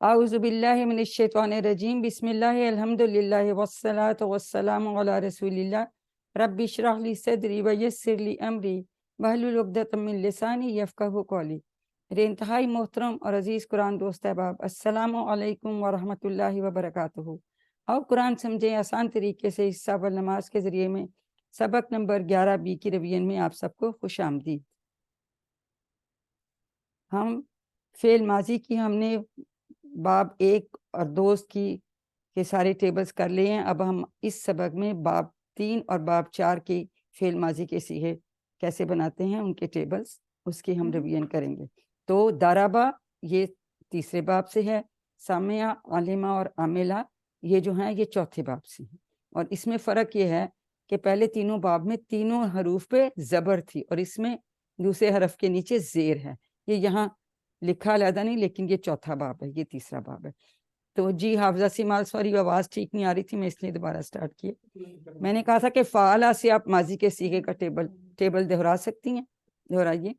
اعوذ باللہ من الشیطان الرجیم بسم اللہ الحمدللہ والصلاة والسلام علی رسول اللہ رب اشرح لی صدری ویسر لی امری واحلل عقدۃ من لسانی یفقہوا قولی۔ میرے انتہائی محترم اور عزیز قرآن دوست احباب، السلام علیکم ورحمۃ اللہ وبرکاتہ۔ اور قرآن سمجھیں آسان طریقے سے حصہ اول نماز کے ذریعے میں سبق نمبر 11B کی ریویژن میں آپ سب کو خوش آمدید۔ ہم فعل ماضی کی ہم نے باب 1 اور 2 کے سارے ٹیبلز کر لیے ہیں۔ اب ہم اس سبق میں باب 3 اور باب 4 کی فعل ماضی کے صیغے کیسے بناتے ہیں ان کے ٹیبلز، اس کی ہم ریویژن کریں گے۔ تو دارابا یہ تیسرے باب سے ہے، سامعہ، عالمہ اور عاملہ یہ جو ہیں یہ چوتھے باب سے ہیں۔ اور اس میں فرق یہ ہے کہ پہلے تینوں باب میں تینوں حروف پہ زبر تھی اور اس میں دوسرے حرف کے نیچے زیر ہے۔ یہ یہاں لکھا علیحدہ نہیں، لیکن یہ چوتھا باب ہے، یہ تیسرا باب ہے۔ تو جی حافظہ سیمال، سوری آواز ٹھیک نہیں آ رہی تھی، میں اس لیے دوبارہ سٹارٹ کیے۔ میں نے کہا تھا کہ فعالہ سے آپ ماضی کے صیغے کا ٹیبل دہرا سکتی ہیں، دہرائیے۔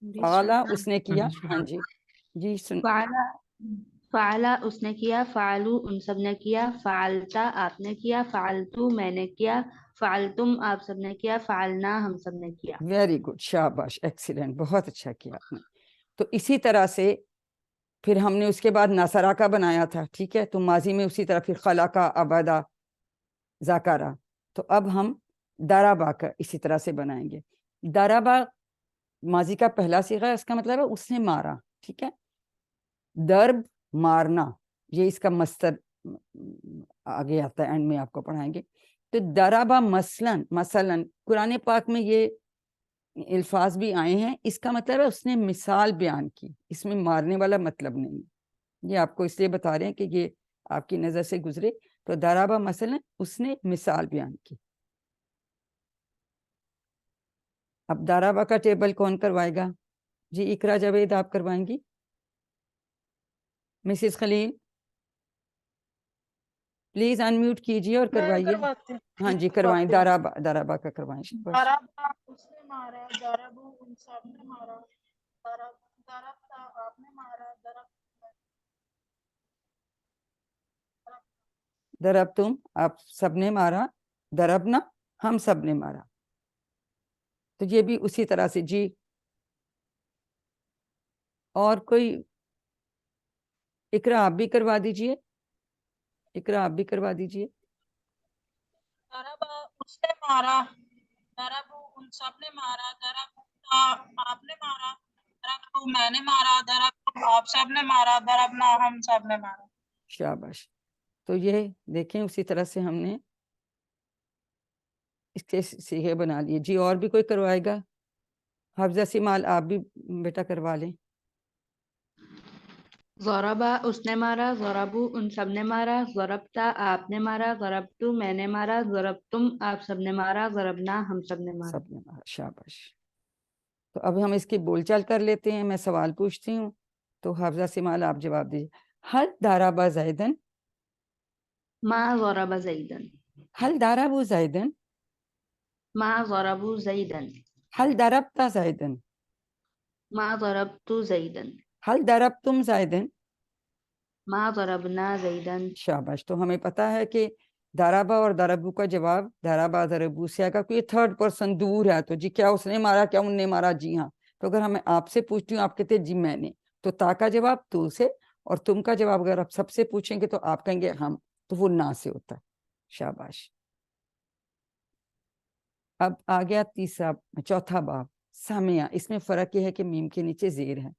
فعالہ اس نے کیا، ہاں جی جی فعلا اس نے کیا، فعلو ان سب نے کیا، فعلتا آپ نے کیا، فعلتو میں نے کیا، فعلتم آپ سب نے کیا، فعلنا ہم سب نے کیا۔ ویری گڈ، شاباش، ایکسیلنٹ، بہت اچھا کیا آپ نے۔ تو اسی طرح سے پھر ہم نے اس کے بعد ناصرہ کا بنایا تھا، ٹھیک ہے، تو ماضی میں اسی طرح پھر خلقہ، عبدہ، ذاکرہ۔ تو اب ہم دارابا کا اسی طرح سے بنائیں گے۔ دارابا ماضی کا پہلا صیغہ ہے، اس کا مطلب ہے اس نے مارا، ٹھیک ہے۔ درب مارنا، یہ اس کا مصدر آگے آتا ہے، اینڈ میں آپ کو پڑھائیں گے۔ تو دارابا مثلاً قرآن پاک میں یہ الفاظ بھی آئے ہیں، اس کا مطلب ہے اس نے مثال بیان کی، اس میں مارنے والا مطلب نہیں۔ یہ آپ کو اس لیے بتا رہے ہیں کہ یہ آپ کی نظر سے گزرے۔ تو دارابا مثلاً اس نے مثال بیان کی۔ اب دارابا کا ٹیبل کون کروائے گا؟ جی اقرا جاوید آپ کروائیں گی؟ Mrs Khalil please in mute کیجیے اور کروائیے۔ ہاں جی کروائیں، دارابا کا کروائیں۔ دارابا اس نے مارا، دارابو ان سب نے مارا، داربتا آپ نے مارا، درب تم آپ سب نے مارا، دربنا ہم سب نے مارا۔ تو یہ بھی اسی طرح سے۔ جی اور کوئی؟ اقرا آپ بھی کروا دیجئے، اقرا آپ بھی کروا دیجئے۔ دارابا اس نے مارا، داربو ان سب نے مارا، دربتا آپ نے مارا، دربتو میں نے مارا، دربتم آپ سب نے مارا، دربنا ہم سب نے مارا۔ شاباش۔ تو یہ دیکھیں اسی طرح سے ہم نے اس کے صیغے بنا لیے۔ جی اور بھی کوئی کروائے گا؟ حافظہ سیمال آپ بھی بیٹا کروا لیں۔ ضربا اس نے مارا، ضربو ان سب نے مارا، ضربتا آپ نے مارا، ضربتو میں نے مارا، ضربتم آپ سب نے مارا، ضربنا ہم سب نے مارا۔ سب نے مارا، شاباش۔ تو اب ہم اس کی بول چال کر لیتے ہیں، میں سوال پوچھتی ہوں تو حافظہ سیمال آپ جواب دیجیے۔ حل دارابا زیدن، ما ضرب زیدن، حل دارابو زیدن، ما ضربو زیدن، حل دربتا زیدن، ما ضربتو زیدن، حل دربتم زیدن۔ ما ضربنا زیدن۔ شاباش۔ تو ہمیں پتا ہے کہ دارابا اور داربو کا جواب دارابا دربو سے آئے گا، کوئی تھرڈ پرسن دور ہے تو جی کیا اس نے مارا، کیا ان نے مارا؟ جی ہاں۔ تو اگر ہمیں آپ سے پوچھتی ہوں، آپ کہتے ہیں جی میں نے، تو تا کا جواب تو سے، اور تم کا جواب اگر آپ سب سے پوچھیں گے تو آپ کہیں گے ہم، تو وہ نا سے ہوتا ہے۔ شاباش۔ اب آ گیا چوتھا باب، سامعہ۔ اس میں فرق یہ ہے کہ میم کے نیچے زیر ہے۔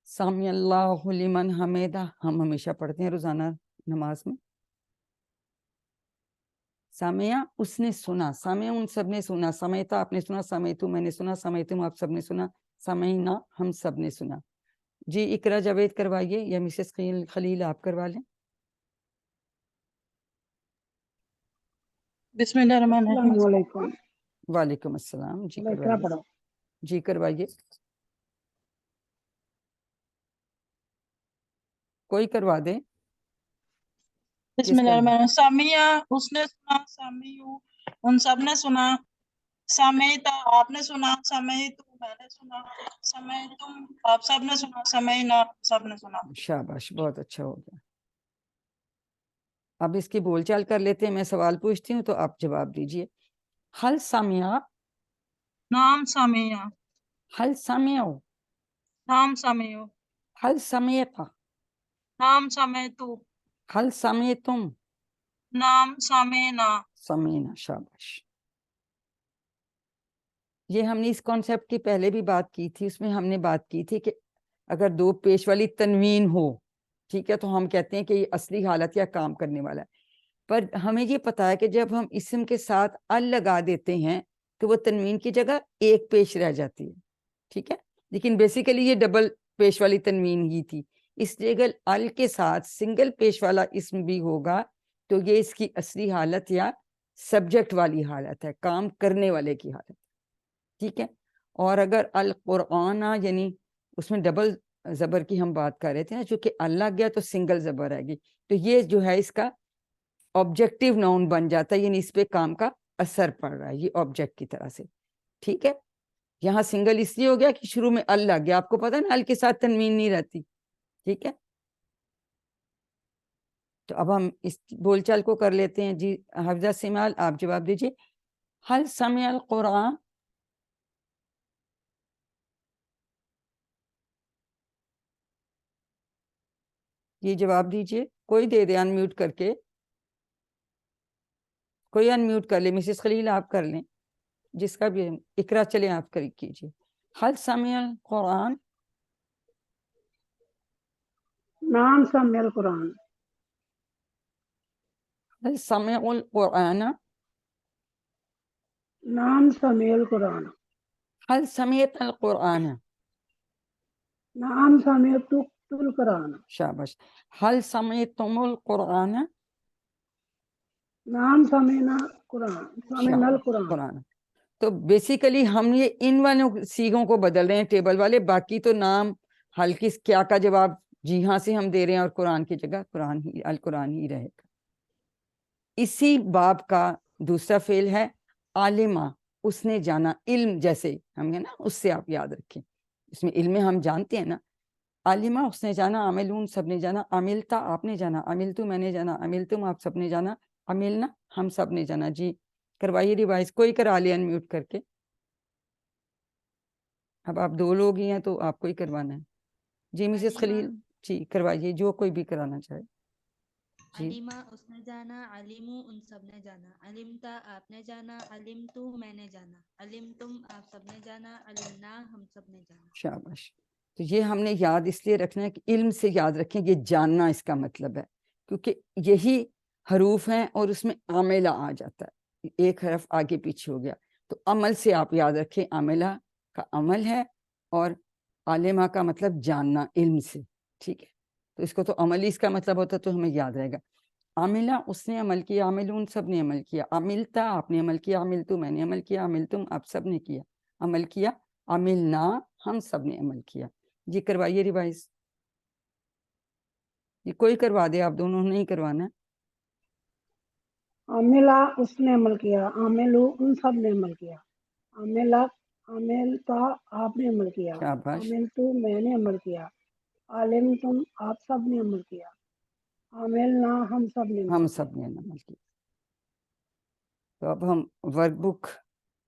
سامع اللہ لمن حمیدہ ہم ہمیشہ پڑھتے ہیں روزانہ نماز میں۔ سامعہ اس نے سنا، سامع ان سب نے سنا، سمیتا آپ نے سنا، سمیتو میں نے سنا، سمیتم آپ سب نے سنا، سمعنا ہم سب نے سنا۔ جی اقرا جاوید کروائیے یا مسز خلیل آپ کروا لیں۔ بسم اللہ الرحمن الرحیم۔ وعلیکم السلام۔ جی کروائیے، جی کروائیے، کوئی کروا دے۔ بسم اللہ الرحمن الرحیم۔ سامعہ اس نے سنا، سامعو ان سب نے سنا، سمیتا آپ نے سنا، سمیتو میں نے سنا، سمعتم آپ سب نے سنا، سمعنا سب نے سنا۔ شاباش، بہت اچھا ہو گیا۔ اب اس کی بول چال کر لیتے ہیں، میں سوال پوچھتی ہوں تو آپ جواب دیجئے۔ حل سمع، نام سمعنا، حل سمعوا، نام سمعو، حل سمعت، نام سمعتو، حل سمعتم، نام سمعنا۔ سمعنا، شاباش۔ یہ ہم نے اس کانسیپٹ کی پہلے بھی بات کی تھی، اس میں ہم نے بات کی تھی کہ اگر دو پیش والی تنوین ہو، ٹھیک ہے، تو ہم کہتے ہیں کہ یہ اصلی حالت یا کام کرنے والا ہے۔ پر ہمیں یہ پتا ہے کہ جب ہم اسم کے ساتھ ال لگا دیتے ہیں تو وہ تنوین کی جگہ ایک پیش رہ جاتی ہے، ٹھیک ہے، لیکن بیسیکلی یہ ڈبل پیش والی تنوین ہی تھی، اس لیے اگر ال کے ساتھ سنگل پیش والا اسم بھی ہوگا تو یہ اس کی اصلی حالت یا سبجیکٹ والی حالت ہے، کام کرنے والے کی حالت، ٹھیک ہے۔ اور اگر القرآن، یعنی اس میں ڈبل زبر کی ہم بات کر رہے تھے نا، چونکہ اللہ گیا تو سنگل زبر آئے گی، تو یہ جو ہے اس کا آبجیکٹیو ناؤن بن جاتا ہے، یعنی اس پہ کام کا اثر پڑ رہا ہے، یہ آبجیکٹ کی طرح سے، ٹھیک ہے۔ یہاں سنگل اس لیے ہو گیا کہ شروع میں ال لگ گیا، آپ کو پتا نا ال کے ساتھ تنوین نہیں رہتی، ٹھیک ہے۔ تو اب ہم اس بول چال کو کر لیتے ہیں۔ جی حفظہ سمال، آپ جواب دیجئے۔ حل سمع القرآن، یہ جواب دیجئے، کوئی دے دے ان میوٹ کر کے، کوئی ان میوٹ کر لے، مسز خلیل آپ کر لیں، جس کا بھی اقرا چلے آپ کر کیجئے۔ حل سمع القرآن، نام سمع القرآن، حل سمع القرآن، نام سمع القرآن، حل سمعت القرآن، نام سمعت القرآن، شاباش۔ حل سمعتم القرآن، نام سمعنا قرآن، سمعنا القرآن۔ قرآن۔ تو بیسیکلی ہم یہ ان والوں سیغوں کو بدل رہے ہیں ٹیبل والے، باقی تو نام حل کس کیا کا جواب جی ہاں سے ہم دے رہے ہیں، اور قرآن کی جگہ قرآن ہی، القرآن ہی رہے گا۔ اسی باب کا دوسرا فعل ہے عالمہ، اس نے جانا، علم جیسے ہم ہیں نا، اس سے آپ یاد رکھیں، اس میں علم ہم جانتے ہیں نا، عالمہ اس نے جانا، عاملون سب نے جانا، عملتا آپ نے جانا، عملتو میں نے جانا، عملتم آپ سب نے جانا، عملنا ہم سب نے جانا۔ جی کروائیے ریوائز، کوئی کرا لے ان میوٹ کر کے، اب آپ دو لوگ ہی ہیں تو آپ کو ہی کروانا ہے۔ جی مسز خلیل، جی کروائیے، جو کوئی بھی کرانا چاہے۔ جی علیمہ اس نے جانا، علیمو ان سب نے جانا، علمتا آپ نے جانا، علمتو میں نے جانا، علمتم آپ سب نے جانا، علمنا ہم سب نے جانا۔ شاباش۔ تو یہ ہم نے یاد اس لیے رکھنا ہے کہ علم سے یاد رکھیں، یہ جاننا اس کا مطلب ہے، کیونکہ یہی حروف ہیں اور اس میں عاملہ آ جاتا ہے، ایک حرف آگے پیچھے ہو گیا، تو عمل سے آپ یاد رکھیں، عاملہ کا عمل ہے، اور عالمہ کا مطلب جاننا علم سے، ٹھیک ہے۔ تو اس کو تو عملی اس کا مطلب ہوتا تو ہمیں یاد رہے گا۔ عاملہ اس نے عمل کیا، عاملون سب نے عمل کیا، عملتا آپ نے عمل کیا، عملتو میں نے عمل کیا، عملتم آپ سب نے کیا عمل کیا، عملنا ہم سب نے عمل کیا۔ جی کروائیے ریوائز، یہ کوئی کروا دے، آپ دونوں نے ہی کروانا ہے۔ عملہ اس نے عمل کیا، عاملو ان سب نے عمل کیا، عملہ عملتا آپ نے عمل کیا، شاباش، عملتو میں نے عمل کیا، علمتم آپ سب نے عمل کیا، عملنا ہم سب نے عمل ہم کیا۔ سب نے عمل کیا۔ تو اب ہم ورک بک،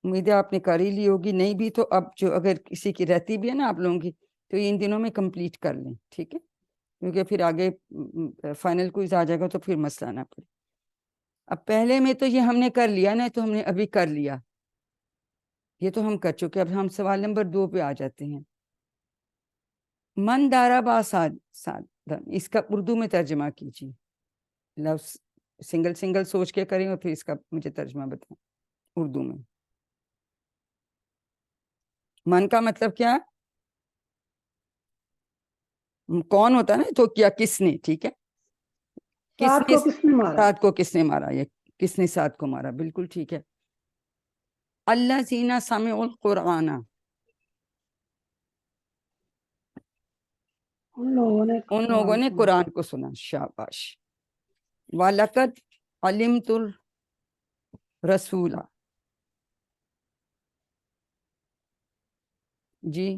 امید ہے آپ نے کر ہی لی ہوگی، نہیں بھی تو اب جو اگر کسی کی رہتی بھی ہے نا آپ لوگوں کی، تو یہ ان دنوں میں کمپلیٹ کر لیں، ٹھیک ہے، کیونکہ پھر آگے فائنل کوئز آ جائے گا تو پھر مسئلہ نہ پڑے۔ اب پہلے میں تو یہ ہم نے کر لیا نا، تو ہم نے ابھی کر لیا، یہ تو ہم کر چکے، اب ہم سوال نمبر 2 پہ آ جاتے ہیں۔ من دارا سادن، اس کا اردو میں ترجمہ کیجیے، لفظ سنگل سنگل سوچ کے کریں اور پھر اس کا مجھے ترجمہ بتائیں اردو میں۔ من کا مطلب کیا ہے؟ کون ہوتا ہے نا، تو کیا کس نے، ٹھیک ہے، ساتھ کو کس نے مارا؟ ساتھ کو کس نے مارا، یہ کس نے ساتھ کو مارا، بالکل ٹھیک ہے۔ الذین سمعوا القرآن، ان لوگوں نے ان لوگوں قرآن نے سنا۔ قرآن کو سنا، شاباش۔ وَلَقَدْ عَلِمْتُ الرَّسُولَ، جی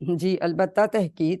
جی البتہ تحقیق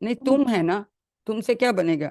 نہیں تم ہے نا تم سے کیا بنے گا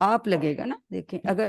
آپ لگے گا نا دیکھیں اگر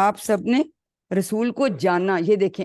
آپ سب نے رسول کو جانا یہ دیکھیں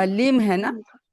علیم ہے نا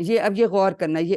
یہ اب یہ غور کرنا یہ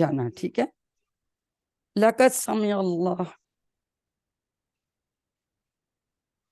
جانا ٹھیک ہے لقد سمع اللہ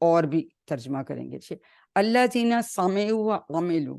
اور بھی ترجمہ کریں گے اللہ جینا سمعوا وعملوا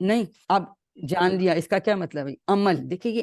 نہیں اب جان لیا اس کا کیا مطلب ہے عمل دیکھیں یہ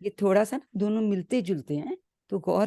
یہ تھوڑا سا نا دونوں ملتے جلتے ہیں تو غور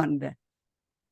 بن رہا ہے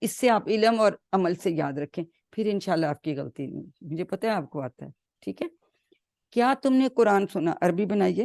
اس سے آپ علم اور عمل سے یاد رکھیں پھر انشاءاللہ آپ کی غلطی نہیں مجھے پتہ ہے آپ کو آتا ہے ٹھیک ہے کیا تم نے قرآن سنا عربی بنائیے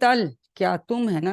تل کیا تم ہے نا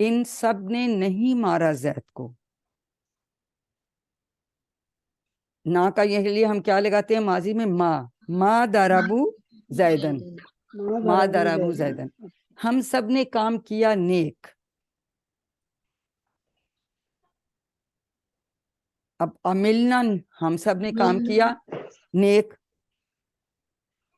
ان سب نے نہیں مارا زید کو نا کا یہ لیے ہم کیا لگاتے ہیں ماضی میں ما دربو زیدن ما دربو زیدن ہم سب نے کام کیا نیک اب عملنا ہم سب نے کام کیا نیک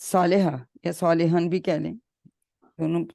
صالحہ یا صالحن بھی کہہ لیں دونوں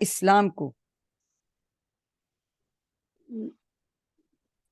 اسلام کو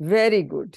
ویری گڈ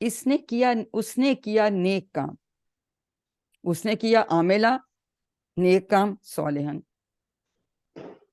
اس نے کیا نیک کام اس نے کیا عاملہ نیک کام صالحن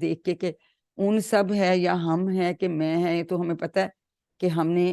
دیکھ کے کہ ان سب ہے یا ہم ہے کہ میں ہے تو ہمیں پتہ ہے کہ ہم نے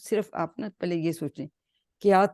صرف آپ نا پہلے یہ سوچیں کیا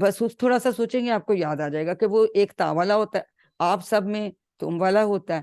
بس اس تھوڑا سا سوچیں گے آپ کو یاد آ جائے گا کہ وہ ایک تا والا ہوتا ہے آپ سب میں تم والا ہوتا ہے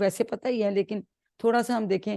ویسے پتہ ہی ہے لیکن تھوڑا سا ہم دیکھیں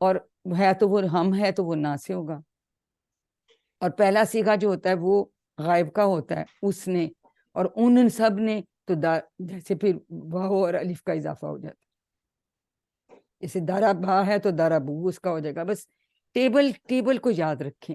اور ہے تو وہ ہم ہے تو وہ نا سے ہوگا اور پہلا سیگا جو ہوتا ہے وہ غائب کا ہوتا ہے اس نے اور ان سب نے تو جیسے پھر واو اور الف کا اضافہ ہو جاتا ہے جیسے دارا بھا ہے تو دارا بو اس کا ہو جائے گا بس ٹیبل کو یاد رکھیں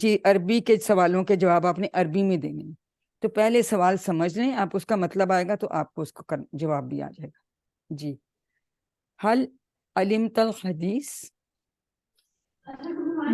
جی عربی کے سوالوں کے جواب آپ نے عربی میں دینے ہیں تو پہلے سوال سمجھ لیں آپ اس کا مطلب آئے گا تو آپ کو اس کو جواب بھی آ جائے گا جی حل علمت الحدیث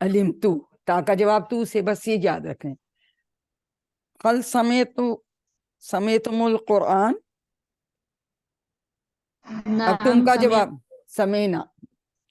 علم تو تا کا جواب تو سے بس یہ یاد رکھیں حل سمیتم القرآن اب تم نعم کا سمع جواب سمینا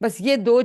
بس یہ دو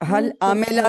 حل عاملہ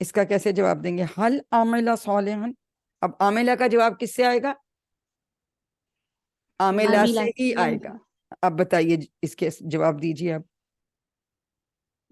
اس کا کیسے جواب دیں گے حل عاملہ صالحن اب عاملہ کا جواب کس سے آئے گا عاملہ عاملہ سے ہی آئے گا اب بتائیے اس کے جواب دیجیے اب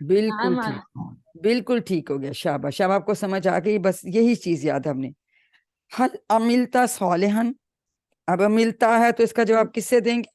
بالکل نعم ٹھیک بالکل ٹھیک ہو گیا شاباش اب آپ کو سمجھ آ گئی بس یہی چیز یاد ہم نے حل عملتا صالحن اب عملتا ہے تو اس کا جواب کس سے دیں گے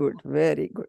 گڈ ویری گڈ